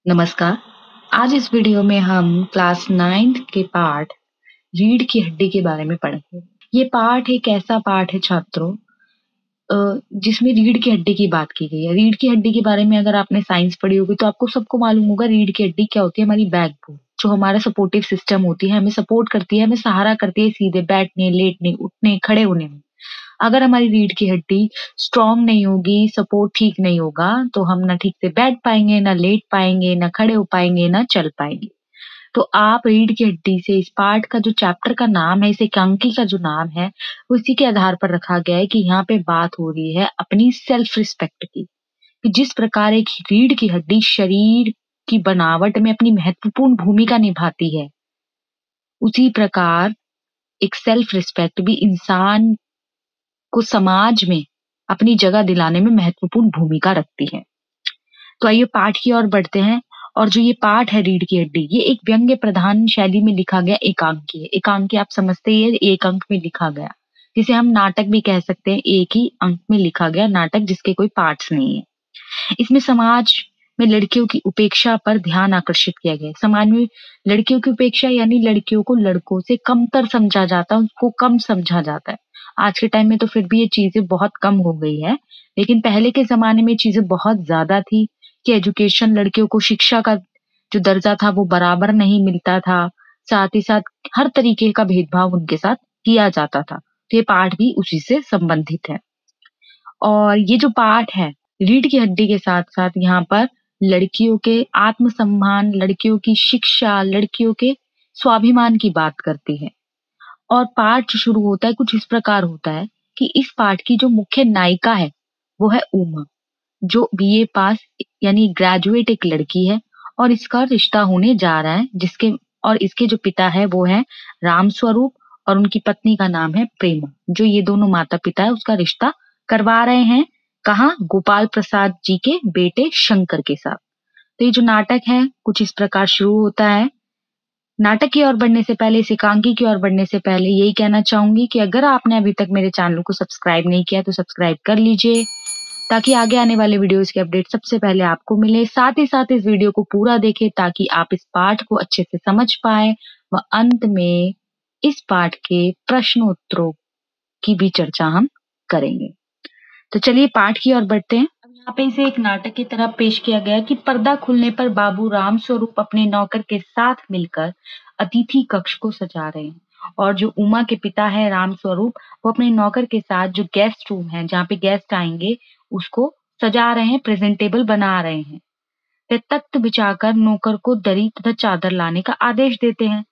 नमस्कार। आज इस वीडियो में हम क्लास 9th के पाठ रीढ़ की हड्डी के बारे में पढ़ेंगे। ये पाठ एक ऐसा पाठ है छात्रों जिसमें रीढ़ की हड्डी की बात की गई है। रीढ़ की हड्डी के बारे में अगर आपने साइंस पढ़ी होगी तो आपको सबको मालूम होगा रीढ़ की हड्डी क्या होती है। हमारी बैकबोन जो हमारा सपोर्टिव सिस्टम होती है, हमें सपोर्ट करती है, हमें सहारा करती है सीधे बैठने, लेटने, उठने, खड़े होने में। अगर हमारी रीढ़ की हड्डी स्ट्रांग नहीं होगी, सपोर्ट ठीक नहीं होगा, तो हम ना ठीक से बैठ पाएँगे, ना लेट पाएँगे, ना खड़े हो पाएँगे, ना चल पाएँगे। तो आप रीढ़ की हड्डी से इस पाठ का जो चैप्टर का नाम है, इस एकांकी का जो नाम है, उसी के आधार पर रखा गया है कि यहाँ पे बात हो रही है अपनी सेल्फ रिस्पेक्ट की। कि जिस प्रकार एक रीढ़ की हड्डी शरीर की बनावट में अपनी महत्वपूर्ण भूमिका निभाती है, उसी प्रकार एक सेल्फ रिस्पेक्ट भी इंसान को समाज में अपनी जगह दिलाने में महत्वपूर्ण भूमिका रखती है। तो आइए पाठ की ओर बढ़ते हैं। और जो ये पाठ है रीढ़ की हड्डी, ये एक व्यंग्य प्रधान शैली में लिखा गया एकांकी है। एकांकी आप समझते ही है, एक अंक में लिखा गया, जिसे हम नाटक भी कह सकते हैं। एक ही अंक में लिखा गया नाटक जिसके कोई पार्ट्स नहीं है। इसमें समाज में लड़कियों की उपेक्षा पर ध्यान आकर्षित किया गया है। समाज में लड़कियों की उपेक्षा यानी लड़कियों को लड़कों से कमतर समझा जाता है, उनको कम समझा जाता है। आज के टाइम में तो फिर भी ये चीजें बहुत कम हो गई है, लेकिन पहले के जमाने में चीजें बहुत ज्यादा थी कि एजुकेशन, लड़कियों को शिक्षा का जो दर्जा था वो बराबर नहीं मिलता था। साथ ही साथ हर तरीके का भेदभाव उनके साथ किया जाता था। तो ये पाठ भी उसी से संबंधित है। और ये जो पाठ है रीढ़ की हड्डी के साथ-साथ यहाँ पर लड़कियों के आत्मसम्मान, लड़कियों की शिक्षा, लड़कियों के स्वाभिमान की बात करती है। और पाठ जो शुरू होता है कुछ इस प्रकार होता है कि इस पाठ की जो मुख्य नायिका है वो है उमा, जो बीए पास यानी ग्रेजुएट एक लड़की है और इसका रिश्ता होने जा रहा है, जिसके और इसके जो पिता है वो है रामस्वरूप और उनकी पत्नी का नाम है प्रेमा। जो ये दोनों माता-पिता है उसका रिश्ता करवा रहे हैं कहाँ? गोपाल प्रसाद जी के बेटे शंकर के साथ। तो ये जो नाटक है कुछ इस प्रकार शुरू होता है। नाटक की ओर बढ़ने से पहले, इस एकांकी की ओर बढ़ने से पहले यही कहना चाहूंगी कि अगर आपने अभी तक मेरे चैनल को सब्सक्राइब नहीं किया तो सब्सक्राइब कर लीजिए, ताकि आगे आने वाले वीडियोस के अपडेट सबसे पहले आपको मिले। साथ ही साथ इस वीडियो को पूरा देखें ताकि आप इस पाठ को अच्छे से समझ पाएं व अंत में इस पाठ के प्रश्नोत्तरों की भी चर्चा हम करेंगे। तो चलिए पाठ की ओर बढ़ते हैं। अब यहाँ पे इसे एक नाटक की तरह पेश किया गया कि पर्दा खुलने पर बाबू राम स्वरूप अपने नौकर के साथ मिलकर अतिथि कक्ष को सजा रहे हैं, और जो उमा के पिता है राम स्वरूप, वो अपने नौकर के साथ जो गेस्ट रूम है जहाँ पे गेस्ट आएंगे उसको सजा रहे हैं, प्रेजेंटेबल बना रहे हैं। वे तख्त बिछाकर नौकर को दरी तथा चादर लाने का आदेश देते हैं।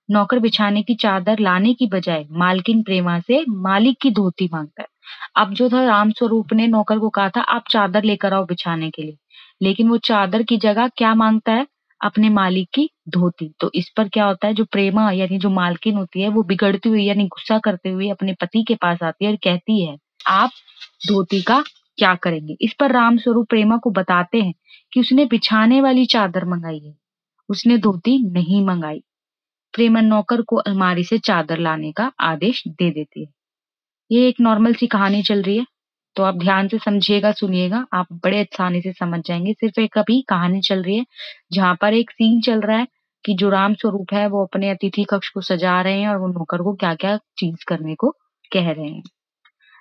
नौकर बिछाने की चादर लाने की बजाय मालकिन प्रेमा से मालिक की धोती मांगता है। अब जो था राम स्वरूप ने नौकर को कहा था आप चादर लेकर आओ बिछाने के लिए, लेकिन वो चादर की जगह क्या मांगता है? अपने मालिक की धोती। तो इस पर क्या होता है, जो प्रेमा यानी जो मालकिन होती है वो बिगड़ती हुई यानी गुस्सा करते हुए अपने पति के पास आती है और कहती है आप धोती का क्या करेंगे? इस पर राम स्वरूप प्रेमा को बताते हैं कि उसने बिछाने वाली चादर मंगाई है, उसने धोती नहीं मंगाई। प्रेमा नौकर को अलमारी से चादर लाने का आदेश दे देती है। ये एक नॉर्मल सी कहानी चल रही है, तो आप ध्यान से समझिएगा, सुनिएगा, आप बड़े आसानी से समझ जाएंगे। सिर्फ एक अभी कहानी चल रही है जहाँ पर एक सीन चल रहा है कि जो राम स्वरूप है वो अपने अतिथि कक्ष को सजा रहे हैं और वो नौकर को क्या क्या चीज करने को कह रहे हैं।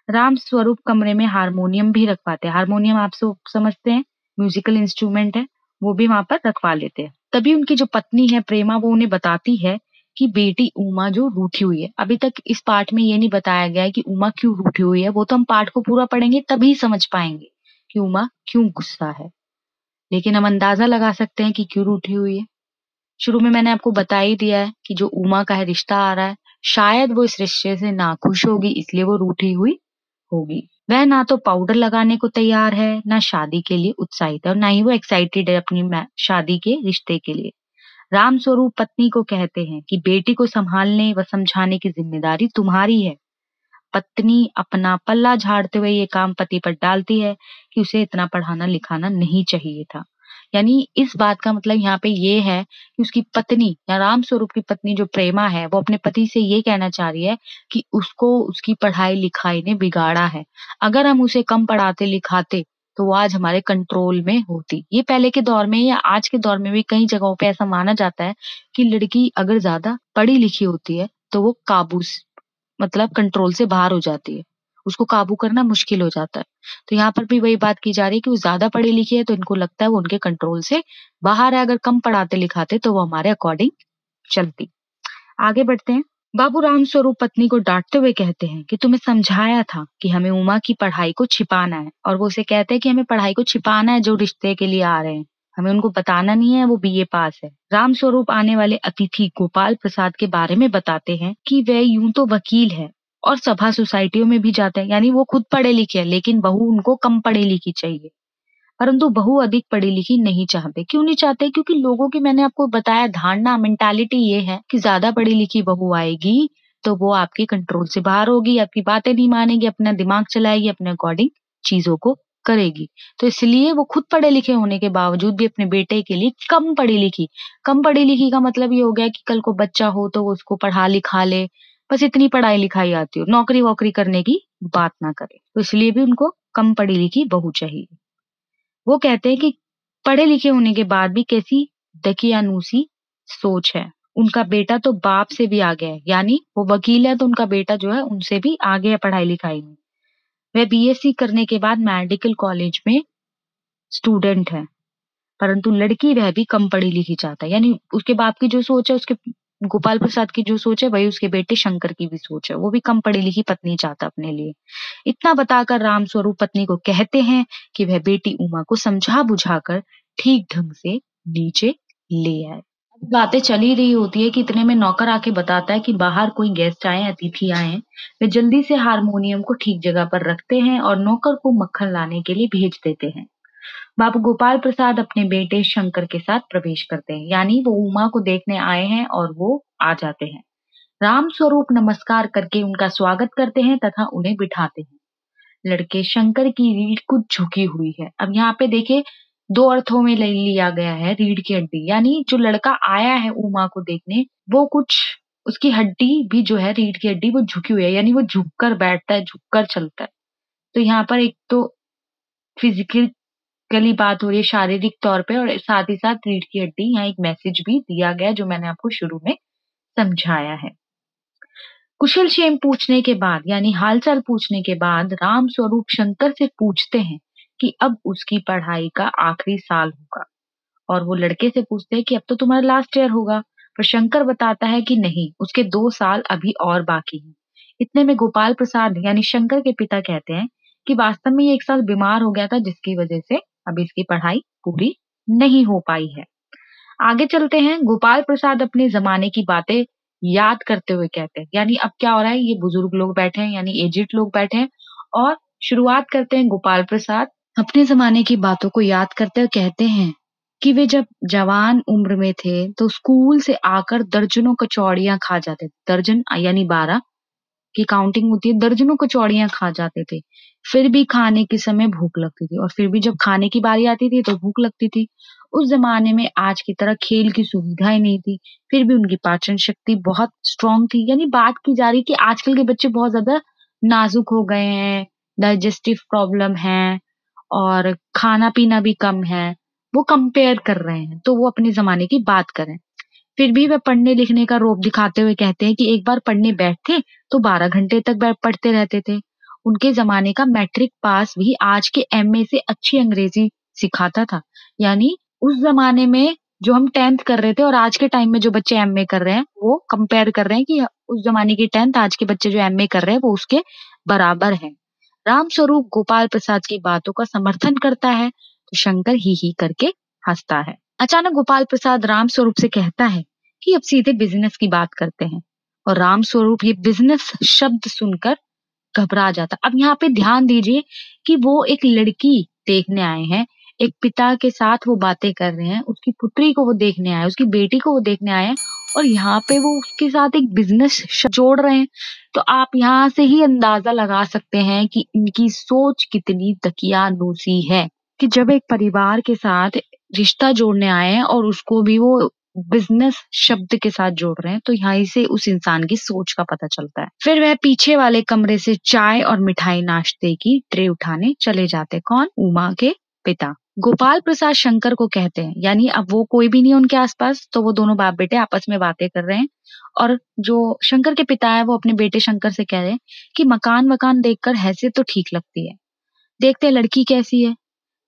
राम स्वरूप कमरे में हारमोनियम भी रखवाते हैं। हारमोनियम आप सब समझते हैं, म्यूजिकल इंस्ट्रूमेंट है, वो भी वहां पर रखवा लेते हैं। तभी उनकी जो पत्नी है प्रेमा वो उन्हें बताती है कि बेटी उमा जो रूठी हुई है। अभी तक इस पाठ में ये नहीं बताया गया है कि उमा क्यों रूठी हुई है, वो तो हम पाठ को पूरा पढ़ेंगे तभी समझ पाएंगे कि उमा क्यों गुस्सा है, लेकिन हम अंदाजा लगा सकते हैं कि क्यों रूठी हुई है। शुरू में मैंने आपको बता ही दिया है कि जो उमा का है रिश्ता आ रहा है, शायद वो इस रिश्ते से नाखुश होगी इसलिए वो रूठी हुई होगी। वह ना तो पाउडर लगाने को तैयार है, ना शादी के लिए उत्साहित है, और ना ही वो एक्साइटेड है अपनी शादी के रिश्ते के लिए। राम स्वरूप पत्नी को कहते हैं कि बेटी को संभालने व समझाने की जिम्मेदारी तुम्हारी है। पत्नी अपना पल्ला झाड़ते हुए ये काम पति पर डालती है कि उसे इतना पढ़ाना लिखाना नहीं चाहिए था। यानी इस बात का मतलब यहाँ पे ये है कि उसकी पत्नी या राम स्वरूप की पत्नी जो प्रेमा है वो अपने पति से ये कहना चाह रही है कि उसको उसकी पढ़ाई लिखाई ने बिगाड़ा है। अगर हम उसे कम पढ़ाते लिखाते तो वो आज हमारे कंट्रोल में होती। ये पहले के दौर में या आज के दौर में भी कई जगहों पे ऐसा माना जाता है कि लड़की अगर ज्यादा पढ़ी लिखी होती है तो वो मतलब कंट्रोल से बाहर हो जाती है, उसको काबू करना मुश्किल हो जाता है। तो यहाँ पर भी वही बात की जा रही है कि वो ज्यादा पढ़ी लिखी है तो इनको लगता है वो उनके कंट्रोल से बाहर है, अगर कम पढ़ाते लिखाते तो वो हमारे अकॉर्डिंग चलती। आगे बढ़ते हैं। बाबू रामस्वरूप पत्नी को डांटते हुए कहते हैं कि तुम्हें समझाया था कि हमें उमा की पढ़ाई को छिपाना है, और वो उसे कहते हैं कि हमें पढ़ाई को छिपाना है, जो रिश्ते के लिए आ रहे हैं हमें उनको बताना नहीं है वो बीए पास है। रामस्वरूप आने वाले अतिथि गोपाल प्रसाद के बारे में बताते हैं कि वह यूं तो वकील है और सभा सोसाइटियों में भी जाते हैं, यानी वो खुद पढ़े लिखे हैं लेकिन बहू उनको कम पढ़ी लिखी चाहिए। परंतु बहू अधिक पढ़ी लिखी नहीं चाहते। क्यों नहीं चाहते? क्योंकि लोगों की, मैंने आपको बताया, धारणा मेंटालिटी ये है कि ज्यादा पढ़ी लिखी बहू आएगी तो वो आपके कंट्रोल से बाहर होगी, आपकी बातें नहीं मानेगी, अपना दिमाग चलाएगी, अपने अकॉर्डिंग चीजों को करेगी। तो इसलिए वो खुद पढ़े लिखे होने के बावजूद भी अपने बेटे के लिए कम पढ़ी लिखी का मतलब ये हो गया कि कल को बच्चा हो तो वो उसको पढ़ा लिखा ले, बस इतनी पढ़ाई लिखाई आती हो, नौकरी वोकरी करने की बात ना करे। तो इसलिए भी उनको कम पढ़ी लिखी बहू चाहिए। वो कहते हैं कि पढ़े लिखे होने के बाद भी कैसी दकियानूसी सोच है। उनका बेटा तो बाप से भी आगे है, यानी वो वकील है तो उनका बेटा जो है उनसे भी आगे है पढ़ाई लिखाई में। वह बीएससी करने के बाद मेडिकल कॉलेज में स्टूडेंट है, परंतु लड़की वह भी कम पढ़ी लिखी चाहता है। यानी उसके बाप की जो सोच है, उसके गोपाल प्रसाद की जो सोच है, वही उसके बेटे शंकर की भी सोच है। वो भी कम पढ़ी लिखी पत्नी चाहता अपने लिए। इतना बताकर रामस्वरूप पत्नी को कहते हैं कि वह बेटी उमा को समझा बुझाकर ठीक ढंग से नीचे ले आए। अब बातें चल ही रही होती है कि इतने में नौकर आके बताता है कि बाहर कोई गेस्ट आए, अतिथि आए हैं। वे जल्दी से हारमोनियम को ठीक जगह पर रखते हैं और नौकर को मक्खन लाने के लिए भेज देते हैं। बाबू गोपाल प्रसाद अपने बेटे शंकर के साथ प्रवेश करते हैं, यानी वो उमा को देखने आए हैं और वो आ जाते हैं। राम स्वरूप नमस्कार करके उनका स्वागत करते हैं तथा उन्हें बिठाते हैं। लड़के शंकर की रीढ़ कुछ झुकी हुई है। अब यहाँ पे देखिए, दो अर्थों में ले लिया गया है रीढ़ की हड्डी, यानी जो लड़का आया है उमा को देखने, वो कुछ, उसकी हड्डी भी जो है, रीढ़ की हड्डी, वो झुकी हुई है, यानी वो झुककर बैठता है, झुककर चलता है। तो यहाँ पर एक तो फिजिकली बात हो रही है, शारीरिक तौर पे, और साथ ही साथ रीढ़ की हड्डी, यहाँ एक मैसेज भी दिया गया जो मैंने आपको शुरू में समझाया है। कुशल क्षेम पूछने के बाद, यानी हालचाल पूछने के बाद, राम स्वरूप शंकर से पूछते हैं कि अब उसकी पढ़ाई का आखिरी साल होगा, और वो लड़के से पूछते हैं कि अब तो तुम्हारा लास्ट ईयर होगा। पर शंकर बताता है कि नहीं, उसके 2 साल अभी और बाकी हैं। इतने में गोपाल प्रसाद यानी शंकर के पिता कहते हैं कि वास्तव में ये 1 साल बीमार हो गया था, जिसकी वजह से अभी इसकी पढ़ाई पूरी नहीं हो पाई है। आगे चलते हैं। गोपाल प्रसाद अपने जमाने की बातें याद करते हुए कहते हैं, यानी अब क्या हो रहा है, ये बुजुर्ग लोग बैठे हैं, यानी एजिड लोग बैठे हैं, और शुरुआत करते हैं गोपाल प्रसाद अपने जमाने की बातों को याद करते हुए कहते हैं कि वे जब जवान उम्र में थे तो स्कूल से आकर दर्जनों कचौड़ियां खा जाते थे। दर्जन यानी 12 की काउंटिंग होती है, दर्जनों कचौड़ियां खा जाते थे। फिर भी खाने के समय भूख लगती थी, और फिर भी जब खाने की बारी आती थी तो भूख लगती थी। उस जमाने में आज की तरह खेल की सुविधाएं नहीं थी, फिर भी उनकी पाचन शक्ति बहुत स्ट्रांग थी। यानी बात की जा रही कि आजकल के बच्चे बहुत ज्यादा नाजुक हो गए हैं, डाइजेस्टिव प्रॉब्लम है, और खाना पीना भी कम है। वो कंपेयर कर रहे हैं, तो वो अपने जमाने की बात करें। फिर भी वे पढ़ने लिखने का रौब दिखाते हुए कहते हैं कि एक बार पढ़ने बैठते तो 12 घंटे तक पढ़ते रहते थे। उनके जमाने का मैट्रिक पास भी आज के एमए से अच्छी अंग्रेजी सिखाता था। यानी उस जमाने में जो हम 10th कर रहे थे और आज के टाइम में जो बच्चे एमए कर रहे हैं, वो कंपेयर कर रहे हैं कि उस जमाने की 10th आज के बच्चे जो एमए कर रहे हैं वो उसके बराबर है। रामस्वरूप गोपाल प्रसाद की बातों का समर्थन करता है तो शंकर ही करके हंसता है। अचानक गोपाल प्रसाद रामस्वरूप से कहता है कि अब सीधे बिजनेस की बात करते हैं, और रामस्वरूप ये बिजनेस शब्द सुनकर घबरा जाता। अब यहाँ पे ध्यान दीजिए कि वो एक लड़की देखने आए हैं, एक पिता के साथ वो बातें कर रहे हैं, उसकी पुत्री को वो देखने आए, उसकी बेटी को वो देखने आए हैं, और यहाँ पे वो उसके साथ एक बिजनेस जोड़ रहे हैं। तो आप यहाँ से ही अंदाजा लगा सकते हैं कि इनकी सोच कितनी दकियानूसी है, कि जब एक परिवार के साथ रिश्ता जोड़ने आए हैं और उसको भी वो बिजनेस शब्द के साथ जोड़ रहे हैं, तो यहाँ से उस इंसान की सोच का पता चलता है। फिर वह पीछे वाले कमरे से चाय और मिठाई नाश्ते की ट्रे उठाने चले जाते। कौन? उमा के पिता। गोपाल प्रसाद शंकर को कहते हैं, यानी अब वो कोई भी नहीं है उनके आसपास, तो वो दोनों बाप बेटे आपस में बातें कर रहे हैं। और जो शंकर के पिता है वो अपने बेटे शंकर से कह रहे हैं कि मकान वकान देखकर हैसियत तो ठीक लगती है, देखते हैं लड़की कैसी है।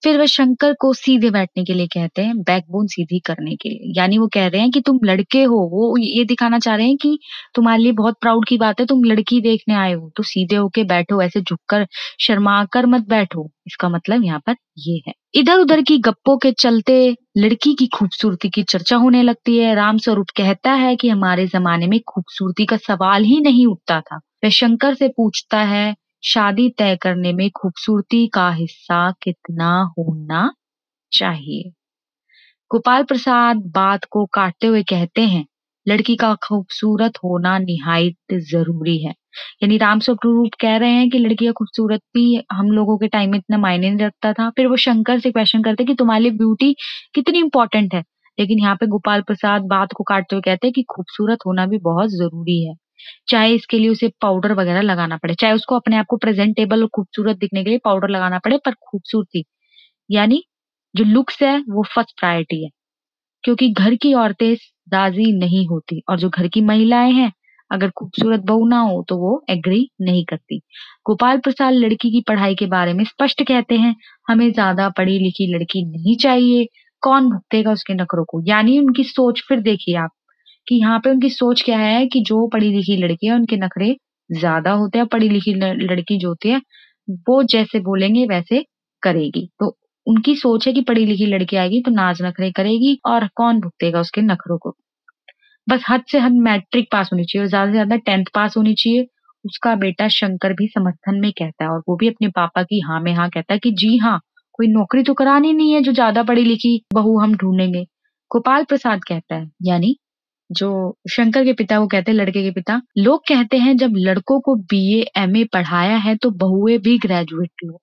फिर वह शंकर को सीधे बैठने के लिए कहते हैं, बैकबोन सीधी करने के लिए। यानी वो कह रहे हैं कि तुम लड़के हो, वो ये दिखाना चाह रहे हैं कि तुम्हारे लिए बहुत प्राउड की बात है, तुम लड़की देखने आए हो तो सीधे होके बैठो, ऐसे झुककर शर्मा कर मत बैठो। इसका मतलब यहाँ पर ये है। इधर उधर की गप्पों के चलते लड़की की खूबसूरती की चर्चा होने लगती है। रामस्वरूप कहता है कि हमारे जमाने में खूबसूरती का सवाल ही नहीं उठता था। वह शंकर से पूछता है, शादी तय करने में खूबसूरती का हिस्सा कितना होना चाहिए? गोपाल प्रसाद बात को काटते हुए कहते हैं, लड़की का खूबसूरत होना निहायत जरूरी है। यानी रामस्वरूप कह रहे हैं कि लड़की का खूबसूरत भी हम लोगों के टाइम में इतना मायने नहीं रखता था। फिर वो शंकर से क्वेश्चन करते कि तुम्हारे लिए ब्यूटी कितनी इंपॉर्टेंट है, लेकिन यहाँ पे गोपाल प्रसाद बात को काटते हुए कहते हैं कि खूबसूरत होना भी बहुत जरूरी है, चाहे इसके लिए उसे पाउडर वगैरह लगाना पड़े, चाहे उसको अपने आप को प्रेजेंटेबल और खूबसूरत दिखने के लिए पाउडर लगाना पड़े, पर खूबसूरती यानी जो लुक्स है वो फर्स्ट प्रायोरिटी है। क्योंकि घर की औरतें राजी नहीं होती और जो घर की महिलाएं हैं, अगर खूबसूरत बहू ना हो तो वो एग्री नहीं करती। गोपाल प्रसाद लड़की की पढ़ाई के बारे में स्पष्ट कहते हैं, हमें ज्यादा पढ़ी लिखी लड़की नहीं चाहिए, कौन भुगतेगा उसके नखरों को। यानी उनकी सोच फिर देखिए आप कि यहाँ पे उनकी सोच क्या है कि जो पढ़ी लिखी लड़की है उनके नखरे ज्यादा होते हैं, पढ़ी लिखी लड़की जो होती है वो जैसे बोलेंगे वैसे करेगी। तो उनकी सोच है कि पढ़ी लिखी लड़की आएगी तो नाच नखरे करेगी और कौन भुगतेगा उसके नखरों को। बस हद से हद मैट्रिक पास होनी चाहिए और ज्यादा से ज्यादा 10th पास होनी चाहिए। उसका बेटा शंकर भी समर्थन में कहता है और वो भी अपने पापा की हाँ में हाँ कहता है कि जी हाँ, कोई नौकरी तो करानी नहीं है जो ज्यादा पढ़ी लिखी बहू हम ढूंढेंगे। गोपाल प्रसाद कहता है, यानी जो शंकर के पिता वो कहते हैं, लड़के के पिता, लोग कहते हैं जब लड़कों को बीए एमए पढ़ाया है तो बहुएं भी ग्रेजुएट लो।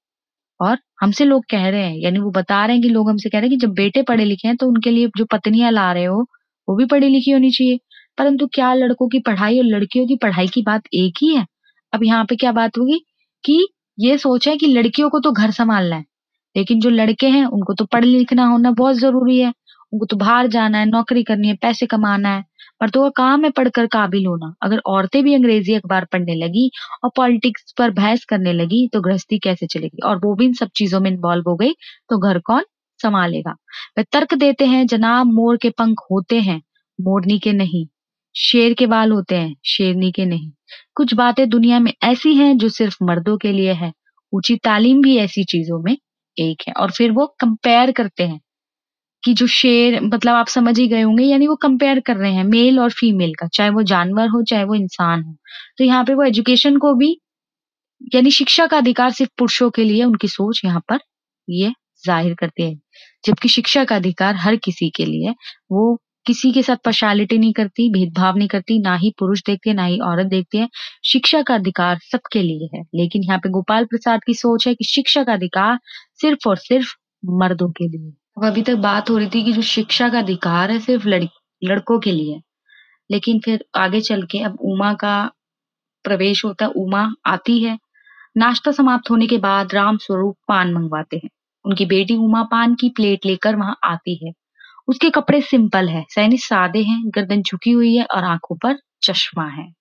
और हमसे लोग कह रहे हैं, यानी वो बता रहे हैं कि लोग हमसे कह रहे हैं कि जब बेटे पढ़े लिखे हैं तो उनके लिए जो पत्नियां ला रहे हो वो भी पढ़ी लिखी होनी चाहिए। परंतु क्या लड़कों की पढ़ाई और लड़कियों की पढ़ाई की बात एक ही है? अब यहाँ पे क्या बात होगी कि ये सोच है कि लड़कियों को तो घर संभालना है, लेकिन जो लड़के हैं उनको तो पढ़ लिखना होना बहुत जरूरी है, उनको तो बाहर जाना है, नौकरी करनी है, पैसे कमाना है। मर्दों का काम है पढ़कर काबिल होना। अगर औरतें भी अंग्रेजी अखबार पढ़ने लगी और पॉलिटिक्स पर बहस करने लगी तो गृहस्थी कैसे चलेगी? और वो भी इन सब चीजों में इन्वॉल्व हो गई तो घर कौन संभालेगा? वे तर्क देते हैं, जनाब मोर के पंख होते हैं, मोरनी के नहीं, शेर के बाल होते हैं, शेरनी के नहीं। कुछ बातें दुनिया में ऐसी हैं जो सिर्फ मर्दों के लिए है, ऊंची तालीम भी ऐसी चीजों में एक है। और फिर वो कंपेयर करते हैं कि जो शेर, मतलब आप समझ ही गए होंगे, यानी वो कंपेयर कर रहे हैं मेल और फीमेल का, चाहे वो जानवर हो चाहे वो इंसान हो। तो यहाँ पे वो एजुकेशन को भी, यानी शिक्षा का अधिकार सिर्फ पुरुषों के लिए, उनकी सोच यहाँ पर ये जाहिर करती है। जबकि शिक्षा का अधिकार हर किसी के लिए है। वो किसी के साथ पार्शियलिटी नहीं करती, भेदभाव नहीं करती, ना ही पुरुष देखती है ना ही औरत देखती है। शिक्षा का अधिकार सबके लिए है। लेकिन यहाँ पे गोपाल प्रसाद की सोच है कि शिक्षा का अधिकार सिर्फ और सिर्फ मर्दों के लिए। अब अभी तक बात हो रही थी कि जो शिक्षा का अधिकार है सिर्फ लड़कों के लिए, लेकिन फिर आगे चल के अब उमा का प्रवेश होता है। उमा आती है। नाश्ता समाप्त होने के बाद राम स्वरूप पान मंगवाते हैं। उनकी बेटी उमा पान की प्लेट लेकर वहां आती है। उसके कपड़े सिंपल है, यानी सादे हैं, गर्दन झुकी हुई है और आंखों पर चश्मा है।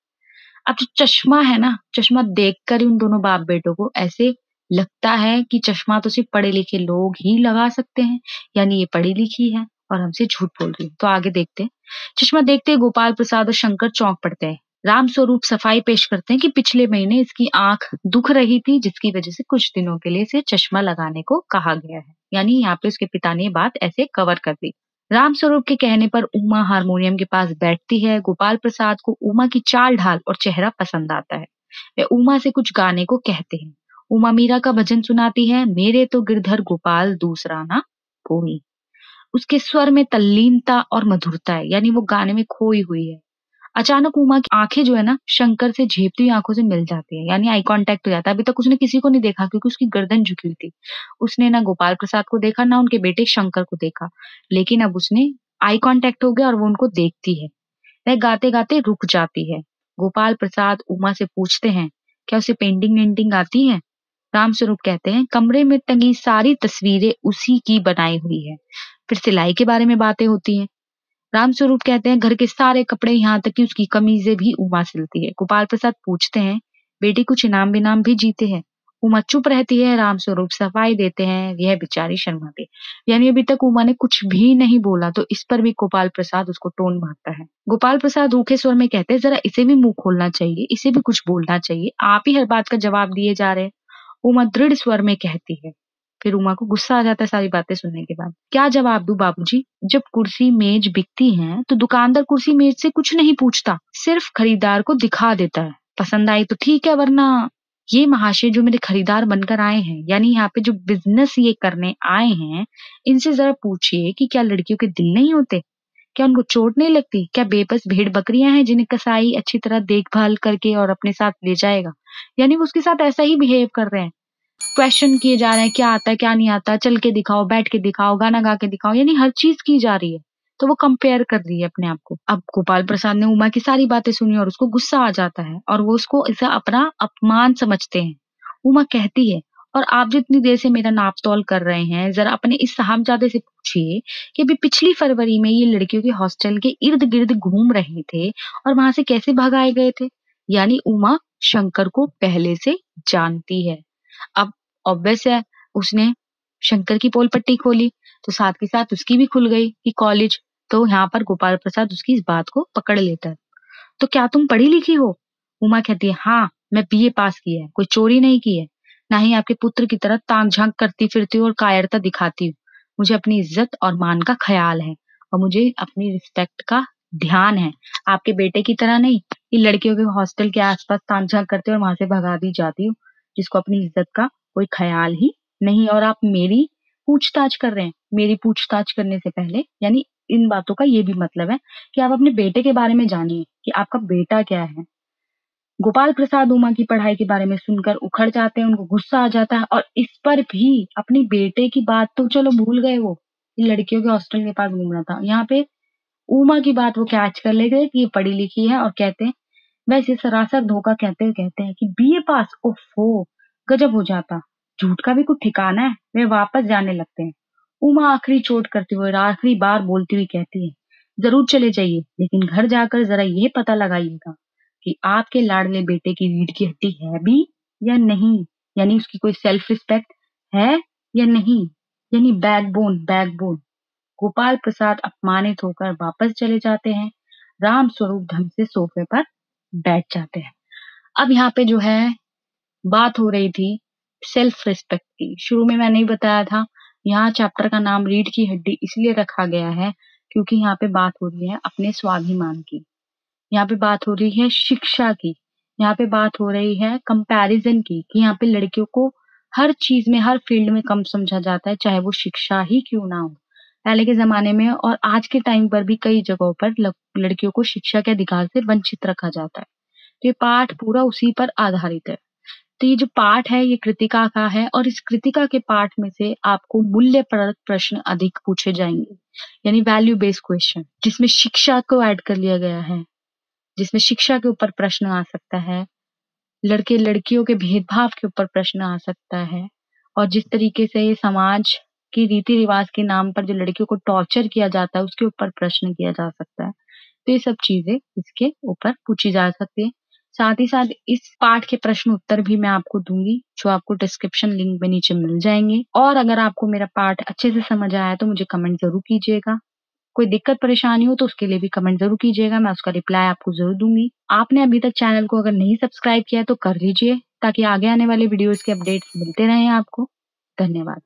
अब जो चश्मा है ना, चश्मा देखकर ही उन दोनों बाप बेटों को ऐसे लगता है कि चश्मा तो सिर्फ पढ़े लिखे लोग ही लगा सकते हैं, यानी ये पढ़ी लिखी है और हमसे झूठ बोल रही है। तो आगे देखते हैं। चश्मा देखते ही गोपाल प्रसाद और शंकर चौंक पड़ते हैं। राम स्वरूप सफाई पेश करते हैं कि पिछले महीने इसकी आंख दुख रही थी, जिसकी वजह से कुछ दिनों के लिए इसे चश्मा लगाने को कहा गया है। यानी यहाँ पे उसके पिता ने ये बात ऐसे कवर कर दी। राम स्वरूप के कहने पर उमा हारमोनियम के पास बैठती है। गोपाल प्रसाद को उमा की चाल ढाल और चेहरा पसंद आता है। वे उमा से कुछ गाने को कहते हैं। उमा मीरा का भजन सुनाती है, मेरे तो गिरधर गोपाल दूसरा ना कोई। उसके स्वर में तल्लीनता और मधुरता है, यानी वो गाने में खोई हुई है। अचानक उमा की आंखें जो है ना शंकर से झेपती हुई आंखों से मिल जाती है, यानी आई कांटेक्ट हो जाता है। अभी तक उसने किसी को नहीं देखा क्योंकि उसकी गर्दन झुकी हुई थी। उसने ना गोपाल प्रसाद को देखा ना उनके बेटे शंकर को देखा, लेकिन अब उसने आई कांटेक्ट हो गया और वो उनको देखती है। वह गाते गाते रुक जाती है। गोपाल प्रसाद उमा से पूछते हैं, क्या उसे पेंटिंग वेंटिंग आती है? रामस्वरूप कहते हैं, कमरे में टंगी सारी तस्वीरें उसी की बनाई हुई है। फिर सिलाई के बारे में बातें होती हैं। रामस्वरूप कहते हैं, घर के सारे कपड़े यहाँ तक कि उसकी कमीजें भी उमा सिलती है। गोपाल प्रसाद पूछते हैं, बेटी कुछ इनाम बिनाम भी जीते हैं? उमा चुप रहती है। रामस्वरूप सफाई देते हैं, यह बेचारी शर्माती। यानी अभी तक उमा ने कुछ भी नहीं बोला, तो इस पर भी गोपाल प्रसाद उसको टोन मारता है। गोपाल प्रसाद रूखे स्वर में कहते हैं, जरा इसे भी मुंह खोलना चाहिए, इसे भी कुछ बोलना चाहिए, आप ही हर बात का जवाब दिए जा रहे हैं। उमा दृढ़ स्वर में कहती है। फिर उमा को गुस्सा आ जाता है सारी बातें सुनने के बाद। क्या जवाब दूं बाबूजी? जब कुर्सी मेज बिकती हैं तो दुकानदार कुर्सी मेज से कुछ नहीं पूछता, सिर्फ खरीदार को दिखा देता है। पसंद आई तो ठीक है, वरना ये महाशय जो मेरे खरीदार बनकर आए हैं, यानी यहाँ पे जो बिजनेस ये करने आए हैं, इनसे जरा पूछिए कि क्या लड़कियों के दिल नहीं होते? क्या उनको चोट नहीं लगती? क्या बेबस भेड़ बकरियां हैं जिन्हें कसाई अच्छी तरह देखभाल करके और अपने साथ ले जाएगा? यानी वो उसके साथ ऐसा ही बिहेव कर रहे हैं। क्वेश्चन किए जा रहे हैं, क्या आता है क्या नहीं आता, चल के दिखाओ, बैठ के दिखाओ, गाना गा के दिखाओ, यानी हर चीज की जा रही है। तो वो कंपेयर कर रही है अपने आप को। अब गोपाल प्रसाद ने उमा की सारी बातें सुनी और उसको गुस्सा आ जाता है और वो उसको इसे अपना अपमान समझते हैं। उमा कहती है, और आप जितनी देर से मेरा नाप तोल कर रहे हैं, जरा अपने इस साहबजादे से पूछिए कि अभी पिछली फरवरी में ये लड़कियों के हॉस्टल के इर्द गिर्द घूम रहे थे और वहां से कैसे भगाए गए थे। यानी उमा शंकर को पहले से जानती है। अब ऑब्वियस है, उसने शंकर की पोल पट्टी खोली तो साथ के साथ उसकी भी खुल गई कि कॉलेज। तो यहाँ पर गोपाल प्रसाद उसकी इस बात को पकड़ लेता है। तो क्या तुम पढ़ी लिखी हो? उमा कहती है, हाँ, मैं बीए पास की है, कोई चोरी नहीं की है, ना ही आपके पुत्र की तरह ताक झांक करती फिरती हूँ और कायरता दिखाती हूँ। मुझे अपनी इज्जत और मान का ख्याल है और मुझे अपनी रिस्पेक्ट का ध्यान है। आपके बेटे की तरह नहीं, ये लड़कियों के हॉस्टल के आसपास ताक झांक करते और वहां से भगा दी जाती हूँ, जिसको अपनी इज्जत का कोई ख्याल ही नहीं। और आप मेरी पूछताछ कर रहे हैं। मेरी पूछताछ करने से पहले, यानी इन बातों का ये भी मतलब है कि आप अपने बेटे के बारे में जानिए कि आपका बेटा क्या है। गोपाल प्रसाद उमा की पढ़ाई के बारे में सुनकर उखड़ जाते हैं, उनको गुस्सा आ जाता है और इस पर भी अपने बेटे की बात तो चलो भूल गए, वो लड़कियों के हॉस्टल के पास घूम रहा था, यहाँ पे उमा की बात वो कैच कर ले गए कि ये पढ़ी लिखी है और कहते हैं, वैसे सरासर धोखा कहते हुए कहते हैं कि बीए पास, ओफो, गजब हो जाता, झूठ का भी कुछ ठिकाना है। वे वापस जाने लगते हैं। उमा आखिरी चोट करते हुए आखिरी बार बोलती हुई कहती है, जरूर चले जाइए, लेकिन घर जाकर जरा ये पता लगाइएगा कि आपके लाडले बेटे की रीढ़ की हड्डी है भी या नहीं, यानी उसकी कोई सेल्फ रिस्पेक्ट है या नहीं, यानी बैकबोन बैकबोन। गोपाल प्रसाद अपमानित होकर वापस चले जाते हैं। राम स्वरूप ढंग से सोफे पर बैठ जाते हैं। अब यहाँ पे जो है बात हो रही थी सेल्फ रिस्पेक्ट की। शुरू में मैंने ही बताया था, यहाँ चैप्टर का नाम रीढ़ की हड्डी इसलिए रखा गया है क्योंकि यहाँ पे बात हो रही है अपने स्वाभिमान की, यहाँ पे बात हो रही है शिक्षा की, यहाँ पे बात हो रही है कंपैरिजन की, कि यहाँ पे लड़कियों को हर चीज में हर फील्ड में कम समझा जाता है, चाहे वो शिक्षा ही क्यों ना हो। पहले के जमाने में और आज के टाइम पर भी कई जगहों पर लड़कियों को शिक्षा के अधिकार से वंचित रखा जाता है। तो ये पाठ पूरा उसी पर आधारित है। तो ये जो पाठ है ये कृतिका का है और इस कृतिका के पाठ में से आपको मूल्य परक प्रश्न अधिक पूछे जाएंगे, यानी वैल्यू बेस्ड क्वेश्चन, जिसमें शिक्षा को ऐड कर लिया गया है, जिसमें शिक्षा के ऊपर प्रश्न आ सकता है, लड़के लड़कियों के भेदभाव के ऊपर प्रश्न आ सकता है, और जिस तरीके से ये समाज की रीति रिवाज के नाम पर जो लड़कियों को टॉर्चर किया जाता है उसके ऊपर प्रश्न किया जा सकता है। तो ये सब चीजें इसके ऊपर पूछी जा सकती है। साथ ही साथ इस पाठ के प्रश्न उत्तर भी मैं आपको दूंगी, जो आपको डिस्क्रिप्शन लिंक में नीचे मिल जाएंगे। और अगर आपको मेरा पाठ अच्छे से समझ आया तो मुझे कमेंट जरूर कीजिएगा। कोई दिक्कत परेशानी हो तो उसके लिए भी कमेंट जरूर कीजिएगा, मैं उसका रिप्लाई आपको जरूर दूंगी। आपने अभी तक चैनल को अगर नहीं सब्सक्राइब किया है तो कर लीजिए, ताकि आगे आने वाले वीडियोस के अपडेट्स मिलते रहें आपको। धन्यवाद।